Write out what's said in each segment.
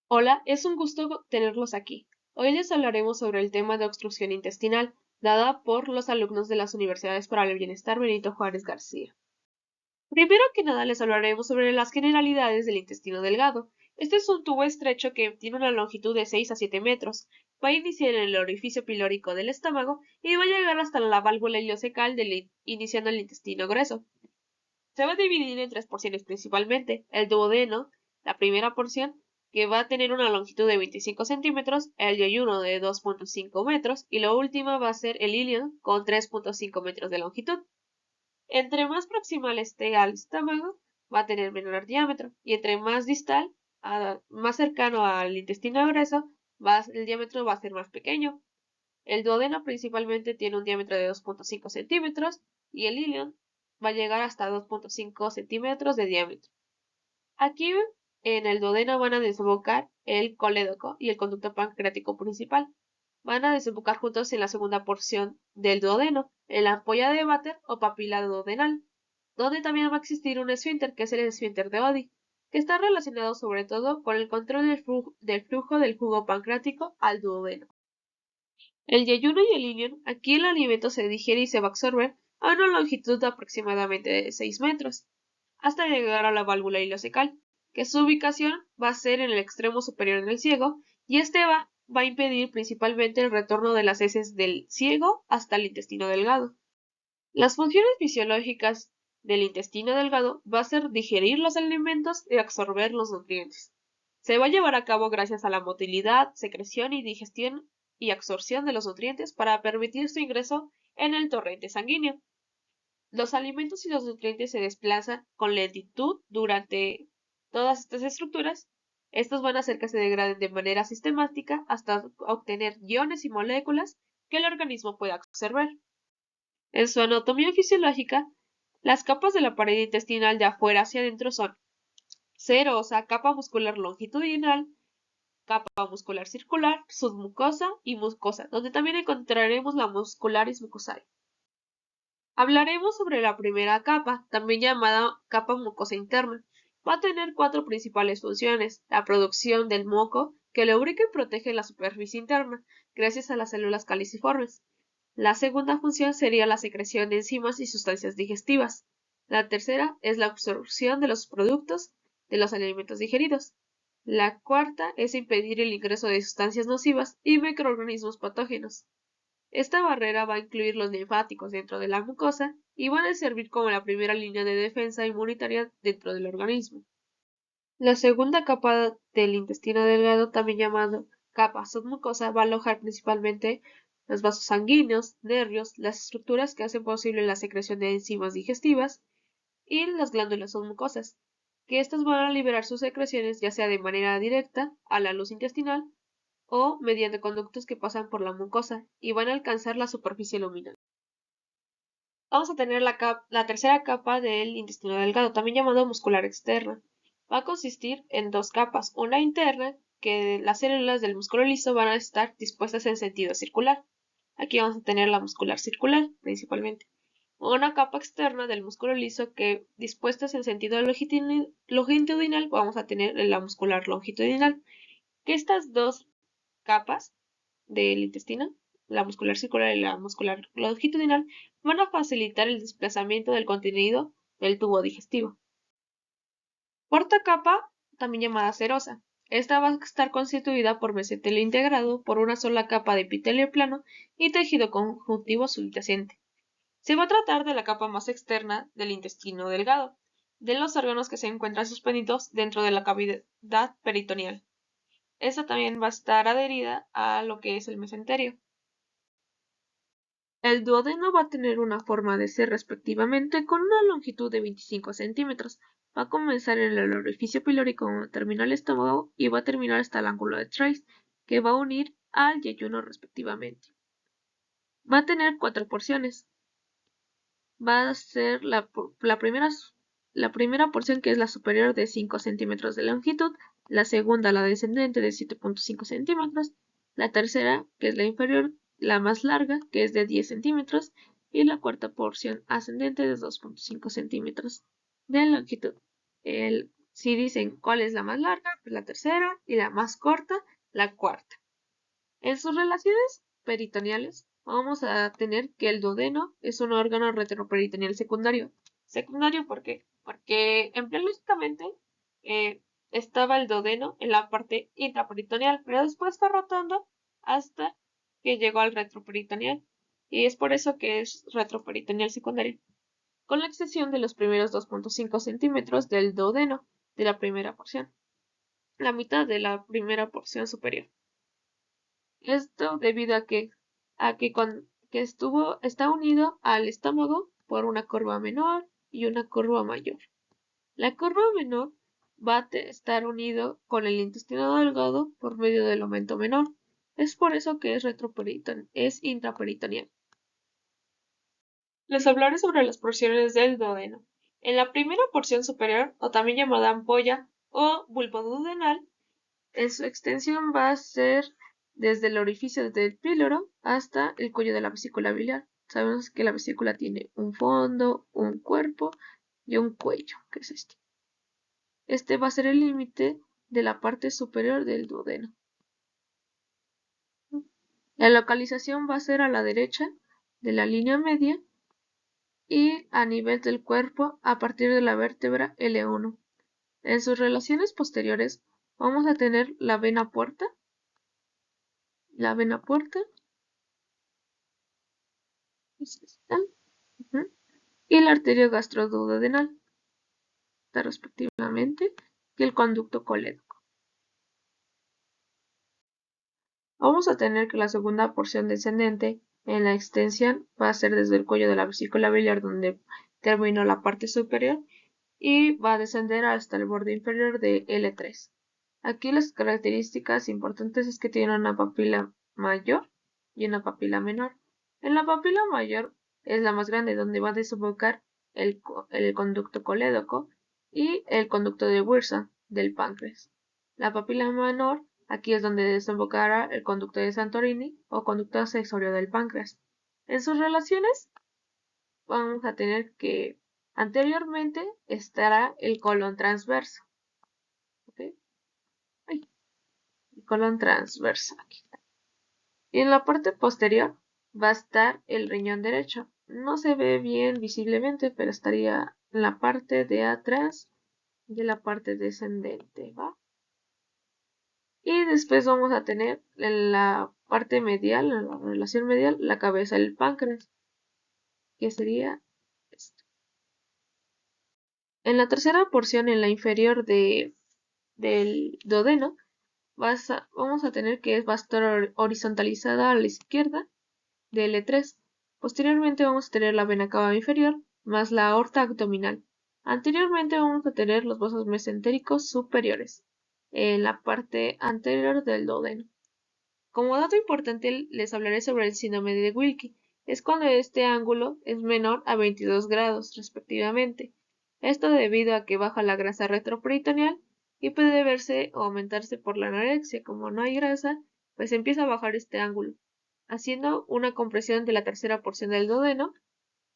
Hola, es un gusto tenerlos aquí. Hoy les hablaremos sobre el tema de obstrucción intestinal, dada por los alumnos de las Universidades para el Bienestar Benito Juárez García. Primero que nada les hablaremos sobre las generalidades del intestino delgado. Este es un tubo estrecho que tiene una longitud de 6 a 7 metros. Va a iniciar en el orificio pilórico del estómago y va a llegar hasta la válvula ileocecal iniciando el intestino grueso. Se va a dividir en tres porciones principalmente: el duodeno, la primera porción, que va a tener una longitud de 25 centímetros, el yeyuno de 2.5 metros y la última va a ser el ilion con 3.5 metros de longitud. Entre más proximal esté al estómago, va a tener menor diámetro, y entre más distal, más cercano al intestino grueso, el diámetro va a ser más pequeño. El duodeno principalmente tiene un diámetro de 2.5 centímetros y el ilion va a llegar hasta 2.5 centímetros de diámetro. Aquí en el duodeno van a desembocar el colédoco y el conducto pancreático principal. Van a desembocar juntos en la segunda porción del duodeno, en la ampolla de váter o papila duodenal, donde también va a existir un esfínter, que es el esfínter de Oddi, que está relacionado sobre todo con el control del flujo del jugo pancreático al duodeno. El yeyuno y el ilion, aquí el alimento se digiere y se va a absorber a una longitud de aproximadamente de 6 metros, hasta llegar a la válvula ileocecal, que su ubicación va a ser en el extremo superior del ciego, y este va a impedir principalmente el retorno de las heces del ciego hasta el intestino delgado. Las funciones fisiológicas del intestino delgado va a ser digerir los alimentos y absorber los nutrientes. Se va a llevar a cabo gracias a la motilidad, secreción y digestión y absorción de los nutrientes para permitir su ingreso en el torrente sanguíneo. Los alimentos y los nutrientes se desplazan con lentitud durante todas estas estructuras. Estos van a hacer que se degraden de manera sistemática hasta obtener iones y moléculas que el organismo pueda absorber. En su anatomía fisiológica, las capas de la pared intestinal de afuera hacia adentro son serosa, capa muscular longitudinal, capa muscular circular, submucosa y mucosa, donde también encontraremos la muscularis mucosae. Hablaremos sobre la primera capa, también llamada capa mucosa interna. Va a tener cuatro principales funciones: la producción del moco, que lubrica y protege la superficie interna, gracias a las células caliciformes. La segunda función sería la secreción de enzimas y sustancias digestivas. La tercera es la absorción de los productos de los alimentos digeridos. La cuarta es impedir el ingreso de sustancias nocivas y microorganismos patógenos. Esta barrera va a incluir los linfáticos dentro de la mucosa y van a servir como la primera línea de defensa inmunitaria dentro del organismo. La segunda capa del intestino delgado, también llamado capa submucosa, va a alojar principalmente los vasos sanguíneos, nervios, las estructuras que hacen posible la secreción de enzimas digestivas y las glándulas submucosas, que estas van a liberar sus secreciones ya sea de manera directa a la luz intestinal o mediante conductos que pasan por la mucosa y van a alcanzar la superficie luminal. Vamos a tener la tercera capa del intestino delgado, también llamado muscular externa. Va a consistir en dos capas, una interna, que las células del músculo liso van a estar dispuestas en sentido circular. Aquí vamos a tener la muscular circular, principalmente. Una capa externa del músculo liso que, dispuestas en sentido longitudinal, vamos a tener la muscular longitudinal. Que estas dos capas del intestino, la muscular circular y la muscular longitudinal, van a facilitar el desplazamiento del contenido del tubo digestivo. Cuarta capa, también llamada serosa. Esta va a estar constituida por mesotelio integrado por una sola capa de epitelio plano y tejido conjuntivo subyacente. Se va a tratar de la capa más externa del intestino delgado, de los órganos que se encuentran suspendidos dentro de la cavidad peritoneal. Esta también va a estar adherida a lo que es el mesenterio. El duodeno va a tener una forma de ser respectivamente con una longitud de 25 centímetros. Va a comenzar en el orificio pilórico donde termina el estómago y va a terminar hasta el ángulo de Trace, que va a unir al yeyuno respectivamente. Va a tener cuatro porciones. Va a ser la primera porción, que es la superior, de 5 centímetros de longitud, la segunda, la descendente, de 7.5 centímetros, la tercera, que es la inferior, la más larga, que es de 10 centímetros, y la cuarta porción ascendente de 2.5 centímetros de longitud. El Si dicen cuál es la más larga, pues la tercera, y la más corta, la cuarta. En sus relaciones peritoneales, vamos a tener que el duodeno es un órgano retroperitoneal secundario. ¿Secundario por qué? Porque embriológicamente estaba el duodeno en la parte intraperitoneal, pero después fue rotando hasta que llegó al retroperitoneal. Y es por eso que es retroperitoneal secundario, con la extensión de los primeros 2.5 centímetros del duodeno de la primera porción, la mitad de la primera porción superior. Esto debido a que está unido al estómago por una curva menor y una curva mayor. La curva menor va a estar unido con el intestino delgado por medio del aumento menor. Es por eso que es intraperitoneal. Les hablaré sobre las porciones del duodeno. En la primera porción superior, o también llamada ampolla o bulbo duodenal, en su extensión va a ser desde el orificio del píloro hasta el cuello de la vesícula biliar. Sabemos que la vesícula tiene un fondo, un cuerpo y un cuello, que es este. Este va a ser el límite de la parte superior del duodeno. La localización va a ser a la derecha de la línea media y a nivel del cuerpo a partir de la vértebra L1. En sus relaciones posteriores vamos a tener la vena puerta, es esta, y la arteria gastroduodenal, respectivamente, y el conducto colédoco. Vamos a tener que la segunda porción descendente en la extensión va a ser desde el cuello de la vesícula biliar, donde terminó la parte superior, y va a descender hasta el borde inferior de L3. Aquí las características importantes es que tiene una papila mayor y una papila menor. En la papila mayor es la más grande, donde va a desembocar el conducto colédoco y el conducto de Wilson del páncreas. La papila menor, aquí es donde desembocará el conducto de Santorini o conducto accesorio del páncreas. En sus relaciones vamos a tener que anteriormente estará el colon transverso. ¿Okay? El colon transverso aquí. Y en la parte posterior va a estar el riñón derecho. No se ve bien visiblemente, pero estaría en la parte de atrás de la parte descendente, ¿va? Y después vamos a tener en la parte medial, en la relación medial, la cabeza del páncreas, que sería esto. En la tercera porción, en la inferior del duodeno, vamos a tener que va a estar horizontalizada a la izquierda de L3. Posteriormente vamos a tener la vena cava inferior más la aorta abdominal. Anteriormente vamos a tener los vasos mesentéricos superiores en la parte anterior del duodeno. Como dato importante les hablaré sobre el síndrome de Wilkie. Es cuando este ángulo es menor a 22 grados respectivamente. Esto debido a que baja la grasa retroperitoneal y puede verse o aumentarse por la anorexia. Como no hay grasa, pues empieza a bajar este ángulo, haciendo una compresión de la tercera porción del duodeno,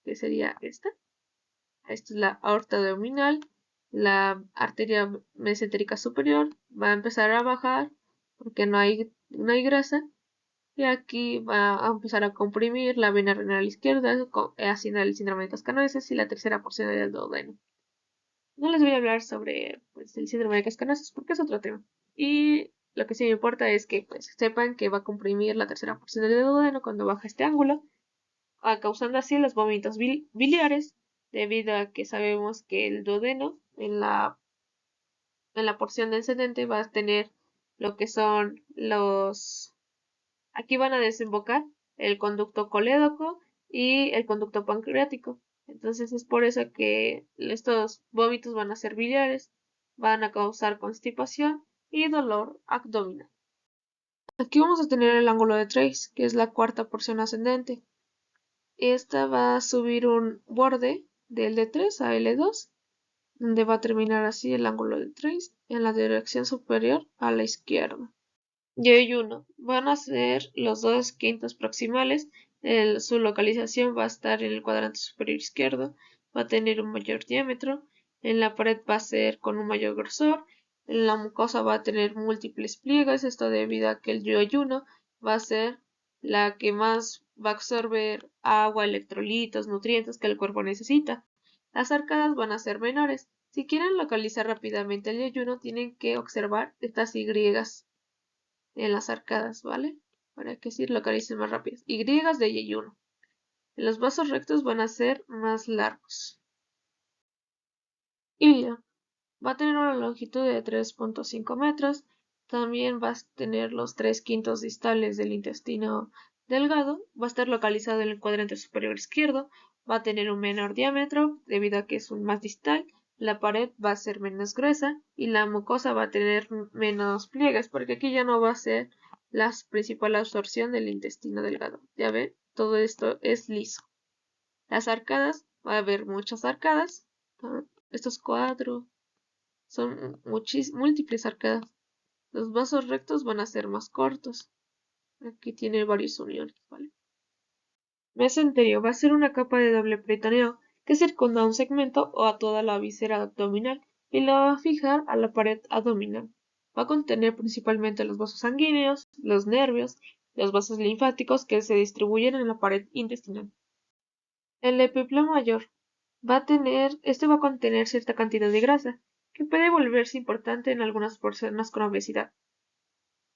que sería esta. Esta es la aorta abdominal, la arteria mesentérica superior va a empezar a bajar porque no hay grasa, y aquí va a empezar a comprimir la vena renal izquierda, haciendo el síndrome de Cascanueces y la tercera porción del duodeno. No les voy a hablar sobre pues, el síndrome de Cascanueces porque es otro tema. Y lo que sí me importa es que pues, sepan que va a comprimir la tercera porción del duodeno cuando baja este ángulo, causando así los vómitos biliares, debido a que sabemos que el duodeno en la porción descendente va a tener lo que son aquí van a desembocar el conducto colédoco y el conducto pancreático. Entonces es por eso que estos vómitos van a ser biliares, van a causar constipación y dolor abdominal. Aquí vamos a tener el ángulo de Trace, que es la cuarta porción ascendente. Esta va a subir un borde de L3 a L2, donde va a terminar así el ángulo de Trace en la dirección superior a la izquierda. Y hay uno, van a ser los dos quintos proximales, su localización va a estar en el cuadrante superior izquierdo, va a tener un mayor diámetro En la pared va a ser con un mayor grosor. En la mucosa va a tener múltiples pliegues, esto debido a que el yoyuno va a ser la que más va a absorber agua, electrolitos, nutrientes que el cuerpo necesita. Las arcadas van a ser menores. Si quieren localizar rápidamente el yoyuno, tienen que observar estas Y en las arcadas, ¿vale? Para que así localicen más rápido. Y de yeyuno. Los vasos rectos van a ser más largos. Ilia va a tener una longitud de 3.5 metros. También va a tener los 3/5 distales del intestino delgado. Va a estar localizado en el cuadrante superior izquierdo. Va a tener un menor diámetro debido a que es un más distal. La pared va a ser menos gruesa y la mucosa va a tener menos pliegues porque aquí ya no va a ser la principal absorción del intestino delgado. Ya ven, todo esto es liso. Las arcadas, va a haber muchas arcadas. Estos cuatro son múltiples arcadas. Los vasos rectos van a ser más cortos. Aquí tiene varias uniones, ¿vale? Mesenterio va a ser una capa de doble peritoneo que circunda un segmento o a toda la víscera abdominal y la va a fijar a la pared abdominal. Va a contener principalmente los vasos sanguíneos, los nervios, los vasos linfáticos que se distribuyen en la pared intestinal. El epiplio mayor este va a contener cierta cantidad de grasa, que puede volverse importante en algunas personas con obesidad.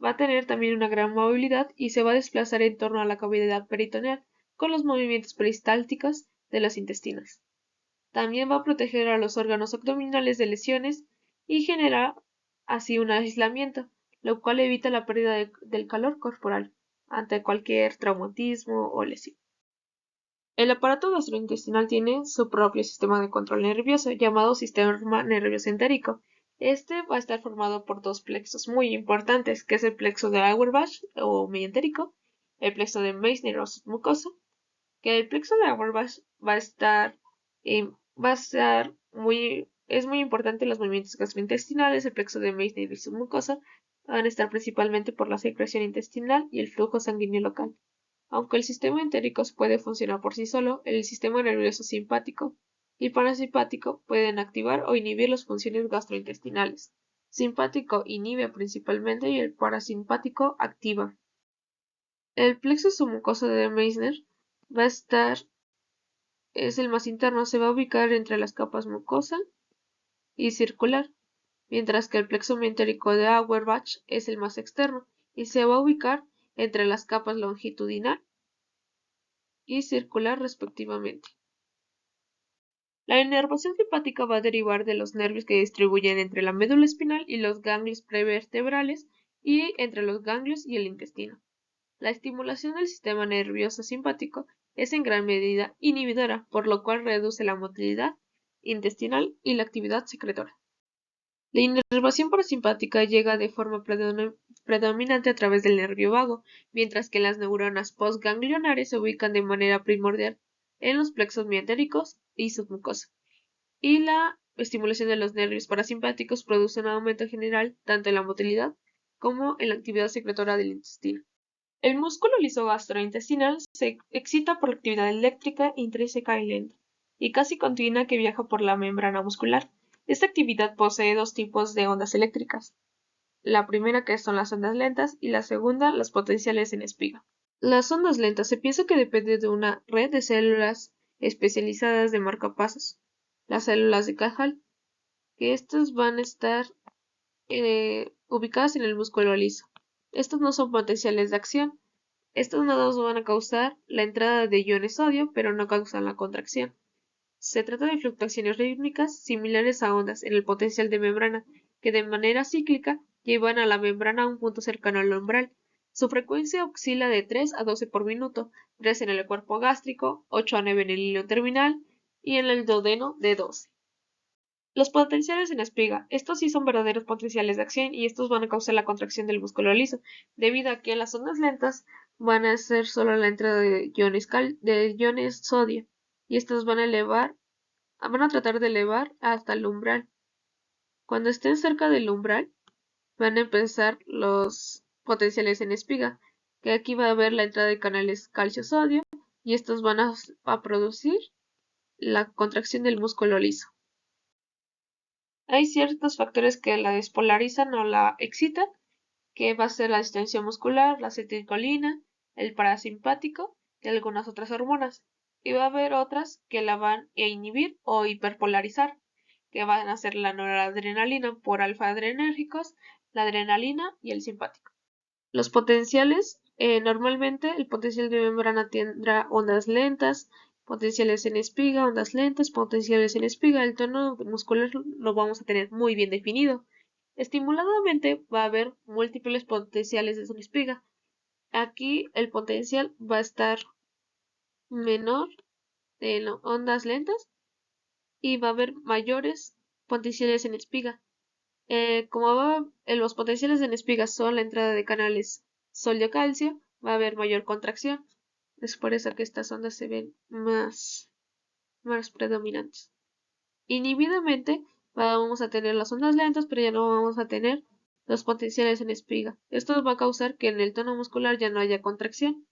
Va a tener también una gran movilidad y se va a desplazar en torno a la cavidad peritoneal con los movimientos peristálticos de los intestinos. También va a proteger a los órganos abdominales de lesiones y genera así un aislamiento, lo cual evita la pérdida del calor corporal ante cualquier traumatismo o lesión. El aparato gastrointestinal tiene su propio sistema de control nervioso, llamado sistema nervioso entérico. Este va a estar formado por dos plexos muy importantes, que es el plexo de Auerbach o mesenterico, el plexo de Meissner o submucoso, que el plexo de Auerbach va a estar, es muy importante en los movimientos gastrointestinales. El plexo de Meissner y submucosa van a estar principalmente por la secreción intestinal y el flujo sanguíneo local. Aunque el sistema entérico puede funcionar por sí solo, el sistema nervioso simpático y parasimpático pueden activar o inhibir las funciones gastrointestinales. Simpático inhibe principalmente y el parasimpático activa. El plexo submucoso de Meissner va a estar, es el más interno, se va a ubicar entre las capas mucosa y circular, mientras que el plexo meentérico de Auerbach es el más externo y se va a ubicar entre las capas longitudinal y circular respectivamente. La inervación simpática va a derivar de los nervios que distribuyen entre la médula espinal y los ganglios prevertebrales y entre los ganglios y el intestino. La estimulación del sistema nervioso simpático es en gran medida inhibidora, por lo cual reduce la motilidad intestinal y la actividad secretora. La inervación parasimpática llega de forma predominante a través del nervio vago, mientras que las neuronas postganglionares se ubican de manera primordial en los plexos mientéricos y submucosa. Y la estimulación de los nervios parasimpáticos produce un aumento general tanto en la motilidad como en la actividad secretora del intestino. El músculo liso gastrointestinal se excita por la actividad eléctrica intrínseca y lenta, y casi continua que viaja por la membrana muscular. Esta actividad posee dos tipos de ondas eléctricas. La primera que son las ondas lentas y la segunda las potenciales en espiga. Las ondas lentas se piensa que depende de una red de células especializadas de marcapasos, las células de Cajal, que estas van a estar ubicadas en el músculo liso. Estos no son potenciales de acción. Estos nodos van a causar la entrada de iones sodio, pero no causan la contracción. Se trata de fluctuaciones rítmicas similares a ondas en el potencial de membrana, que de manera cíclica llevan a la membrana a un punto cercano al umbral. Su frecuencia oscila de 3 a 12 por minuto, 3 en el cuerpo gástrico, 8 a 9 en el hilo terminal y en el duodeno de 12. Los potenciales en espiga. Estos sí son verdaderos potenciales de acción y estos van a causar la contracción del músculo liso, debido a que las ondas lentas van a ser solo la entrada de iones sodio y estos van a tratar de elevar hasta el umbral. Cuando estén cerca del umbral, van a empezar los potenciales en espiga, que aquí va a haber la entrada de canales calcio-sodio y estos van a producir la contracción del músculo liso. Hay ciertos factores que la despolarizan o la excitan, que va a ser la distensión muscular, la acetilcolina, el parasimpático y algunas otras hormonas. Y va a haber otras que la van a inhibir o hiperpolarizar, que van a ser la noradrenalina por alfa-adrenérgicos, la adrenalina y el simpático. Los potenciales, normalmente el potencial de membrana tendrá ondas lentas, potenciales en espiga, ondas lentas, potenciales en espiga. El tono muscular lo vamos a tener muy bien definido. Estimuladamente va a haber múltiples potenciales de en espiga. Aquí el potencial va a estar menor en ondas lentas y va a haber mayores potenciales en espiga. Como los potenciales en espigas son la entrada de canales sodio-calcio, va a haber mayor contracción. Es por eso que estas ondas se ven más predominantes. Inhibidamente vamos a tener las ondas lentas, pero ya no vamos a tener los potenciales en espiga. Esto va a causar que en el tono muscular ya no haya contracción.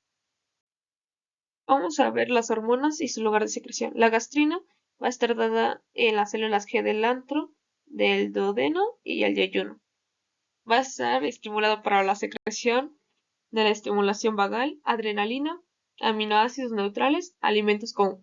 Vamos a ver las hormonas y su lugar de secreción. La gastrina va a estar dada en las células G del antro, del duodeno y el yeyuno. Va a estar estimulado para la secreción de la estimulación vagal, adrenalina, aminoácidos neutrales, alimentos como